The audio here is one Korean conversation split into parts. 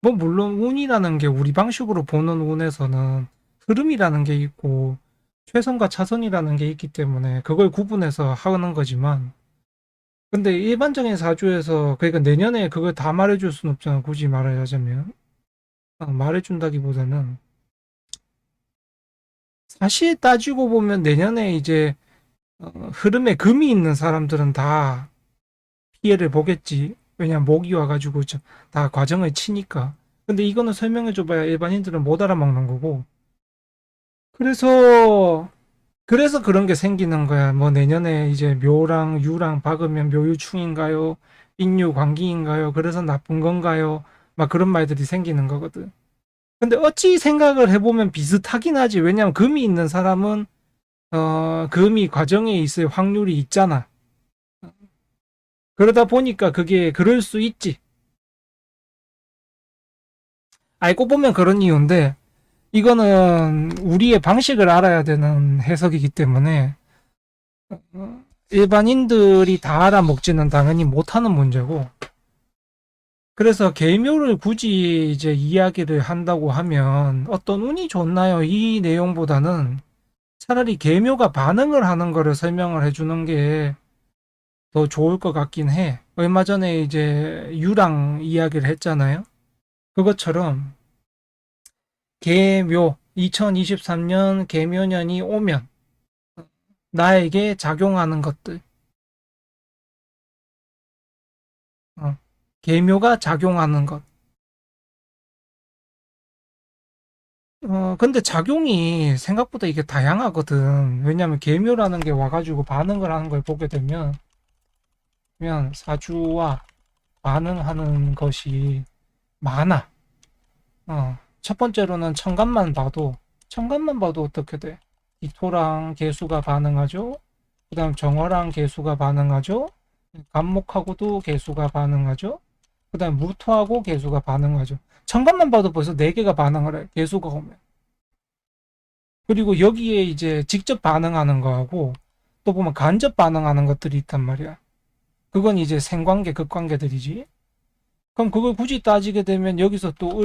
뭐 물론 운이라는 게 우리 방식으로 보는 운에서는 흐름이라는 게 있고 최선과 차선이라는 게 있기 때문에 그걸 구분해서 하는 거지만, 근데 일반적인 사주에서 그러니까 내년에 그걸 다 말해줄 수는 없잖아. 굳이 말하자면 말해준다기보다는 사실 따지고 보면 내년에 이제 흐름에 금이 있는 사람들은 다 피해를 보겠지. 왜냐면 목이 와가지고 다 과정을 치니까. 근데 이거는 설명해줘봐야 일반인들은 못 알아먹는 거고. 그래서 그런 게 생기는 거야. 뭐 내년에 이제 묘랑 유랑 박으면 묘유충인가요? 인유광기인가요? 그래서 나쁜 건가요? 막 그런 말들이 생기는 거거든. 근데 어찌 생각을 해보면 비슷하긴 하지. 왜냐면 금이 있는 사람은 금이 과정에 있을 확률이 있잖아. 그러다 보니까 그게 그럴 수 있지. 알고 보면 그런 이유인데 이거는 우리의 방식을 알아야 되는 해석이기 때문에 일반인들이 다 알아먹지는 당연히 못하는 문제고, 그래서 계묘를 굳이 이제 이야기를 한다고 하면 어떤 운이 좋나요? 이 내용보다는 차라리 계묘가 반응을 하는 거를 설명을 해주는 게 더 좋을 것 같긴 해. 얼마 전에 이제 유랑 이야기를 했잖아요. 그것처럼 계묘 2023년 계묘년이 오면 나에게 작용하는 것들, 계묘가 작용하는 것. 근데 작용이 생각보다 이게 다양하거든. 왜냐면 계묘라는 게 와가지고 반응을 하는 걸 보게 되면, 사주와 반응하는 것이 많아. 첫 번째로는 천간만 봐도 어떻게 돼? 기토랑 개수가 반응하죠? 그 다음 정화랑 개수가 반응하죠? 간목하고도 개수가 반응하죠? 그 다음 무토하고 개수가 반응하죠. 천간만 봐도 벌써 4개가 반응을 해. 개수가 오면. 그리고 여기에 이제 직접 반응하는 거하고 또 보면 간접 반응하는 것들이 있단 말이야. 그건 이제 생관계, 극관계들이지. 그럼 그걸 굳이 따지게 되면 여기서 또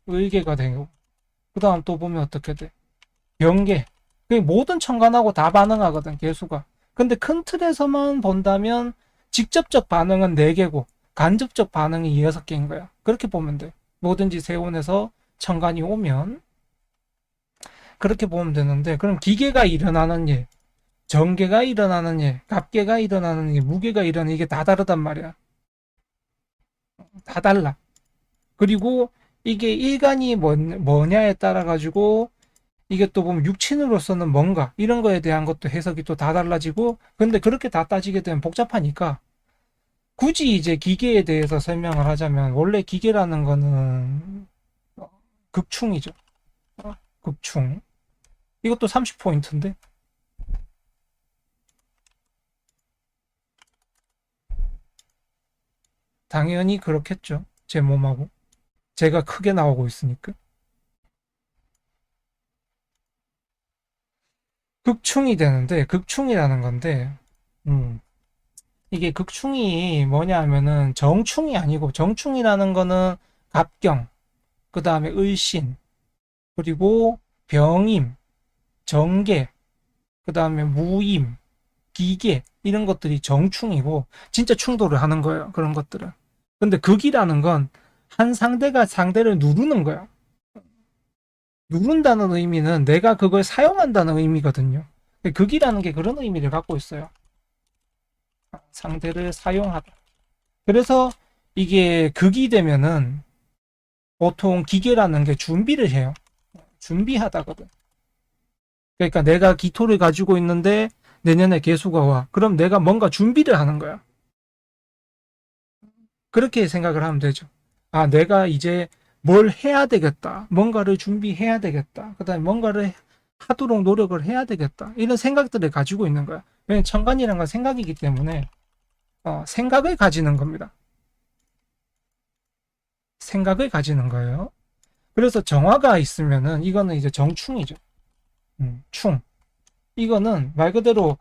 을계가 되고, 그 다음 또 보면 어떻게 돼? 병계. 그 모든 천간하고 다 반응하거든, 개수가. 근데 큰 틀에서만 본다면 직접적 반응은 4개고 간접적 반응이 6개인 거야. 그렇게 보면 돼. 뭐든지 세운에서 천간이 오면 그렇게 보면 되는데, 그럼 기계가 일어나는 일, 정계가 일어나는 일, 갑계가 일어나는 일, 무계가 일어나는 일, 이게 다 다르단 말이야. 다 달라. 그리고 이게 일간이 뭐냐에 따라 가지고 이게 또 보면 육친으로서는 뭔가 이런 거에 대한 것도 해석이 또 다 달라지고, 근데 그렇게 다 따지게 되면 복잡하니까 굳이 이제 기계에 대해서 설명을 하자면, 원래 기계라는 거는 극충이죠. 극충. 이것도 30포인트인데 당연히 그렇겠죠. 제 몸하고 제가 크게 나오고 있으니까. 극충이 되는데, 극충이라는 건데, 음, 이게 극충이 뭐냐 하면은 정충이 아니고, 정충이라는 거는 갑경, 그 다음에 을신, 그리고 병임, 정계, 그 다음에 무임, 기계, 이런 것들이 정충이고 진짜 충돌을 하는 거예요. 그런 것들은. 근데 극이라는 건 한 상대가 상대를 누르는 거야. 누른다는 의미는 내가 그걸 사용한다는 의미거든요. 극이라는 게 그런 의미를 갖고 있어요. 상대를 사용하다. 그래서 이게 극이 되면은 보통 기계라는 게 준비를 해요. 준비하다거든. 그러니까 내가 기토를 가지고 있는데 내년에 개수가 와. 그럼 내가 뭔가 준비를 하는 거야. 그렇게 생각을 하면 되죠. 아, 내가 이제 뭘 해야 되겠다. 뭔가를 준비해야 되겠다. 그 다음에 뭔가를 하도록 노력을 해야 되겠다. 이런 생각들을 가지고 있는 거야. 왜냐면 천간이란 건 생각이기 때문에 생각을 가지는 겁니다. 생각을 가지는 거예요. 그래서 정화가 있으면은 이거는 이제 정충이죠. 충. 이거는 말 그대로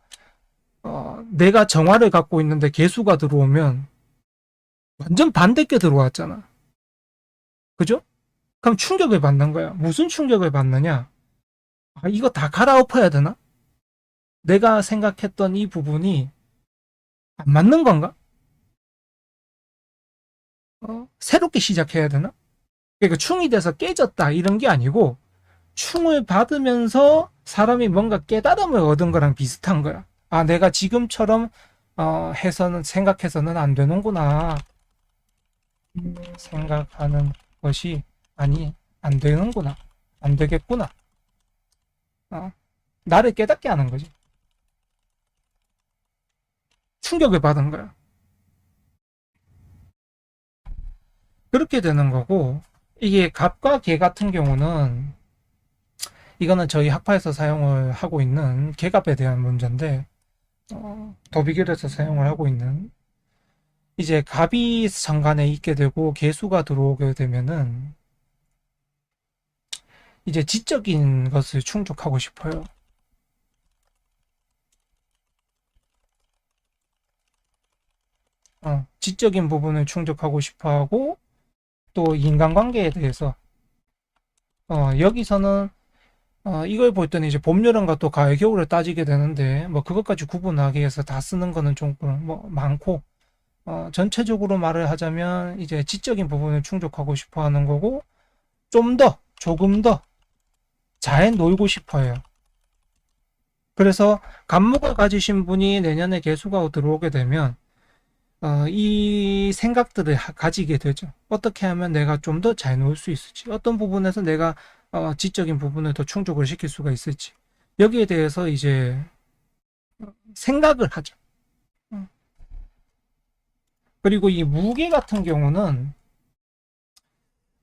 내가 정화를 갖고 있는데 개수가 들어오면 완전 반대께 들어왔잖아. 그죠? 그럼 충격을 받는 거야. 무슨 충격을 받느냐? 아, 이거 다 갈아엎어야 되나? 내가 생각했던 이 부분이 안 맞는 건가? 새롭게 시작해야 되나? 그러니까 충이 돼서 깨졌다 이런 게 아니고 충을 받으면서 사람이 뭔가 깨달음을 얻은 거랑 비슷한 거야. 아, 내가 지금처럼 해서는 생각해서는 안 되는구나. 생각하는 것이 아니 안 되는구나. 안 되겠구나. 어, 나를 깨닫게 하는 거지. 충격을 받은 거야. 그렇게 되는 거고 이게 갑과 개 같은 경우는 이거는 저희 학파에서 사용을 하고 있는 개갑에 대한 문제인데 도비결에서 사용을 하고 있는 이제 갑이 상간에 있게 되고 개수가 들어오게 되면은 이제 지적인 것을 충족하고 싶어요. 지적인 부분을 충족하고 싶어 하고 또 인간관계에 대해서 여기서는 이걸 볼 때는 이제 봄, 여름과 또 가을, 겨울을 따지게 되는데 뭐 그것까지 구분하기 위해서 다 쓰는 거는 좀 뭐 많고 전체적으로 말을 하자면 이제 지적인 부분을 충족하고 싶어 하는 거고 좀 더 조금 더 잘 놀고 싶어요. 그래서 간목을 가지신 분이 내년에 개수가 들어오게 되면 이 생각들을 가지게 되죠. 어떻게 하면 내가 좀 더 잘 놀 수 있을지, 어떤 부분에서 내가 지적인 부분을 더 충족을 시킬 수가 있을지, 여기에 대해서 이제 생각을 하죠. 음. 그리고 이 무게 같은 경우는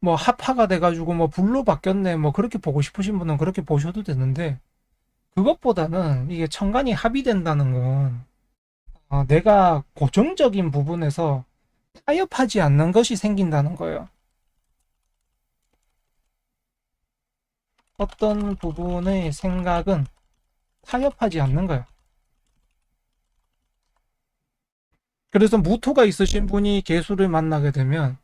뭐 합파가 돼가지고 뭐 불로 바뀌었네, 뭐 그렇게 보고 싶으신 분은 그렇게 보셔도 되는데, 그것보다는 이게 천간이 합의된다는 건 내가 고정적인 부분에서 타협하지 않는 것이 생긴다는 거예요. 어떤 부분의 생각은 타협하지 않는 거예요. 그래서 무토가 있으신 분이 개수를 만나게 되면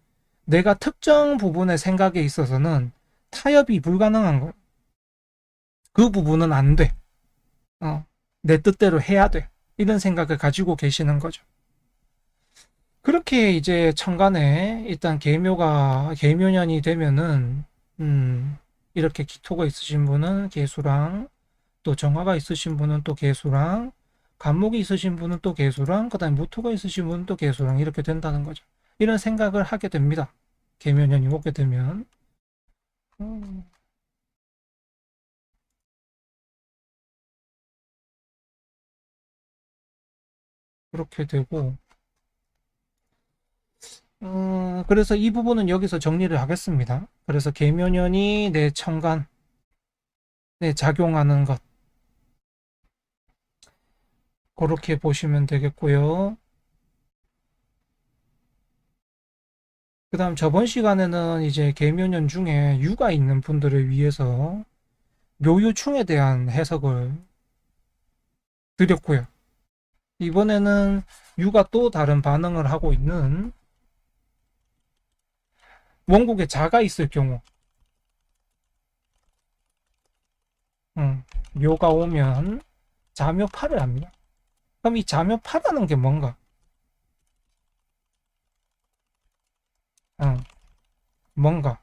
내가 특정 부분의 생각에 있어서는 타협이 불가능한 거예요. 그 부분은 안 돼. 내 뜻대로 해야 돼. 이런 생각을 가지고 계시는 거죠. 그렇게 이제 천간에 일단 계묘년이 되면은 이렇게 기토가 있으신 분은 개수랑 또 정화가 있으신 분은 또 개수랑 간목이 있으신 분은 또 개수랑 그다음에 무토가 있으신 분은 또 개수랑 이렇게 된다는 거죠. 이런 생각을 하게 됩니다. 계묘년이 오게 되면 음, 그렇게 되고 그래서 이 부분은 여기서 정리를 하겠습니다. 그래서 계묘년이 내 천간에 작용하는 것 그렇게 보시면 되겠고요. 그 다음 저번 시간에는 이제 계묘년 중에 유가 있는 분들을 위해서 묘유충에 대한 해석을 드렸고요. 이번에는 유가 또 다른 반응을 하고 있는 원국에 자가 있을 경우 묘가 오면 자묘파를 합니다. 그럼 이 자묘파라는 게 뭔가? 뭔가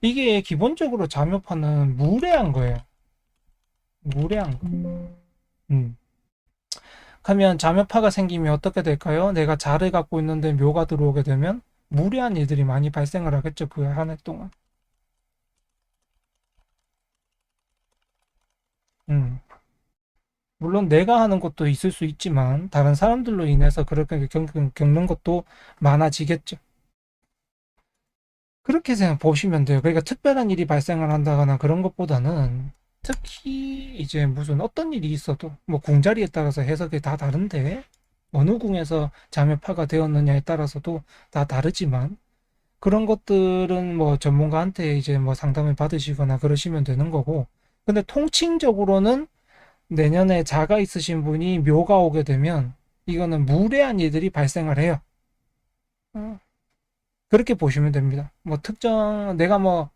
이게 기본적으로 자묘파는 무례한 거예요. 무례한 거. 하면 자묘파가 생기면 어떻게 될까요? 내가 자를 갖고 있는데 묘가 들어오게 되면 무례한 일들이 많이 발생을 하겠죠. 그 한 해 동안. 음. 물론 내가 하는 것도 있을 수 있지만 다른 사람들로 인해서 그렇게 겪는 것도 많아지겠죠. 그렇게 생각 보시면 돼요. 그러니까 특별한 일이 발생을 한다거나 그런 것보다는 특히 이제 무슨 어떤 일이 있어도 뭐 궁자리에 따라서 해석이 다 다른데 어느 궁에서 자매파가 되었느냐에 따라서도 다 다르지만 그런 것들은 뭐 전문가한테 이제 뭐 상담을 받으시거나 그러시면 되는 거고 근데 통칭적으로는 내년에 자가 있으신 분이 묘가 오게 되면 이거는 무례한 일들이 발생을 해요. 어. 그렇게 보시면 됩니다. 뭐 특정 내가 뭐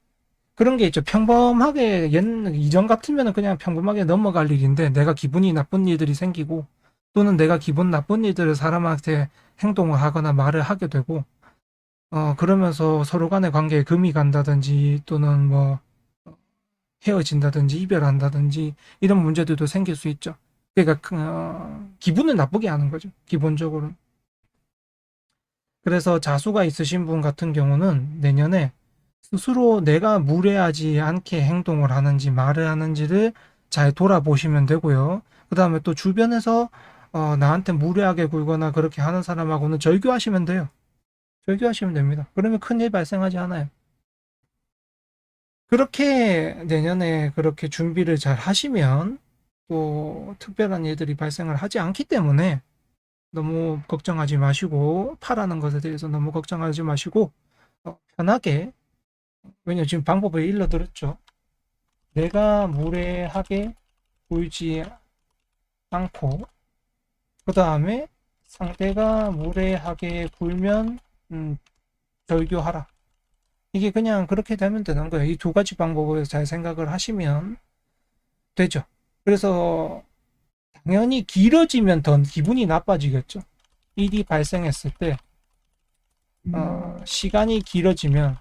그런 게 있죠. 평범하게 이전 같으면 그냥 평범하게 넘어갈 일인데 내가 기분이 나쁜 일들이 생기고 또는 내가 기분 나쁜 일들을 사람한테 행동을 하거나 말을 하게 되고 그러면서 서로 간의 관계에 금이 간다든지 또는 뭐 헤어진다든지 이별한다든지 이런 문제들도 생길 수 있죠. 그러니까 기분을 나쁘게 하는 거죠. 기본적으로. 그래서 자수가 있으신 분 같은 경우는 내년에 스스로 내가 무례하지 않게 행동을 하는지 말을 하는지를 잘 돌아보시면 되고요. 그 다음에 또 주변에서 나한테 무례하게 굴거나 그렇게 하는 사람하고는 절교하시면 돼요. 절교하시면 됩니다. 그러면 큰일 발생하지 않아요. 그렇게 내년에 그렇게 준비를 잘 하시면 또 특별한 일들이 발생을 하지 않기 때문에 너무 걱정하지 마시고 파라는 것에 대해서 너무 걱정하지 마시고 편하게 왜냐면 지금 방법을 일러드렸죠. 내가 무례하게 굴지 않고 그 다음에 상대가 무례하게 굴면 절교하라. 이게 그냥 그렇게 되면 되는 거예요. 이 두 가지 방법을 잘 생각을 하시면 되죠. 그래서 당연히 길어지면 더 기분이 나빠지겠죠. 일이 발생했을 때 시간이 길어지면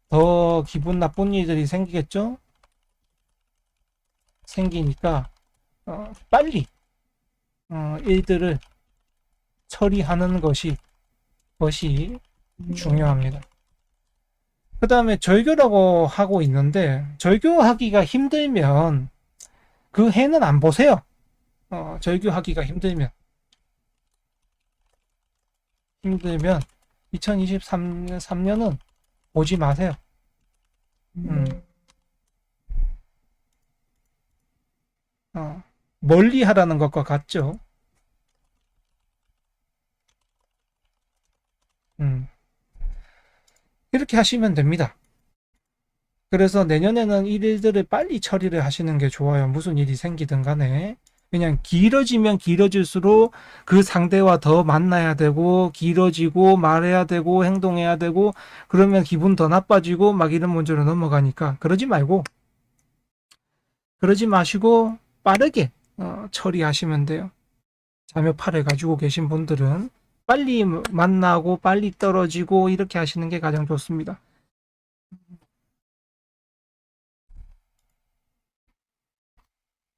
더 기분 나쁜 일들이 생기겠죠. 생기니까 빨리 일들을 처리하는 것이 중요합니다. 그 다음에 절교라고 하고 있는데 절교하기가 힘들면 그 해는 안 보세요. 절교하기가 힘들면 2023년은 보지 마세요. 멀리 하라는 것과 같죠. 이렇게 하시면 됩니다. 그래서 내년에는 일들을 빨리 처리를 하시는 게 좋아요. 무슨 일이 생기든 간에. 그냥 길어지면 길어질수록 그 상대와 더 만나야 되고 길어지고 말해야 되고 행동해야 되고 그러면 기분 더 나빠지고 막 이런 문제로 넘어가니까 그러지 마시고 빠르게 처리하시면 돼요. 자묘팔을 가지고 계신 분들은 빨리 만나고 빨리 떨어지고 이렇게 하시는 게 가장 좋습니다.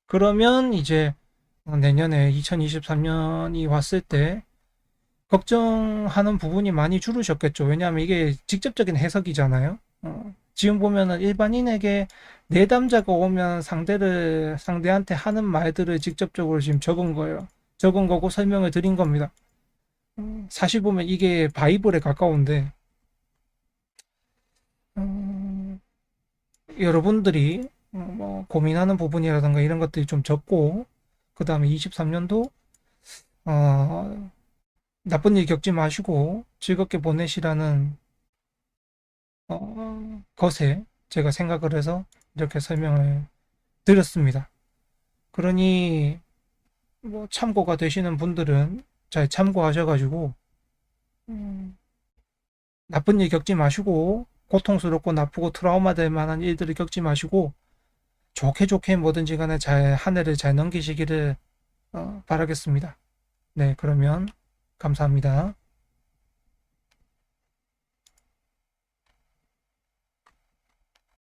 그러면 이제 내년에 2023년이 왔을 때 걱정하는 부분이 많이 줄으셨겠죠. 왜냐하면 이게 직접적인 해석이잖아요. 지금 보면은 일반인에게 내담자가 오면 상대한테 하는 말들을 직접적으로 지금 적은 거예요. 적은 거고 설명을 드린 겁니다. 사실 보면 이게 바이블에 가까운데, 여러분들이 뭐 고민하는 부분이라든가 이런 것들이 좀 적고, 그 다음에 23년도 나쁜 일 겪지 마시고 즐겁게 보내시라는 것에 제가 생각을 해서 이렇게 설명을 드렸습니다. 그러니 뭐 참고가 되시는 분들은 잘 참고하셔가지고 나쁜 일 겪지 마시고 고통스럽고 나쁘고 트라우마 될 만한 일들을 겪지 마시고 좋게 뭐든지 간에 한 해를 잘 넘기시기를 바라겠습니다. 네, 그러면 감사합니다.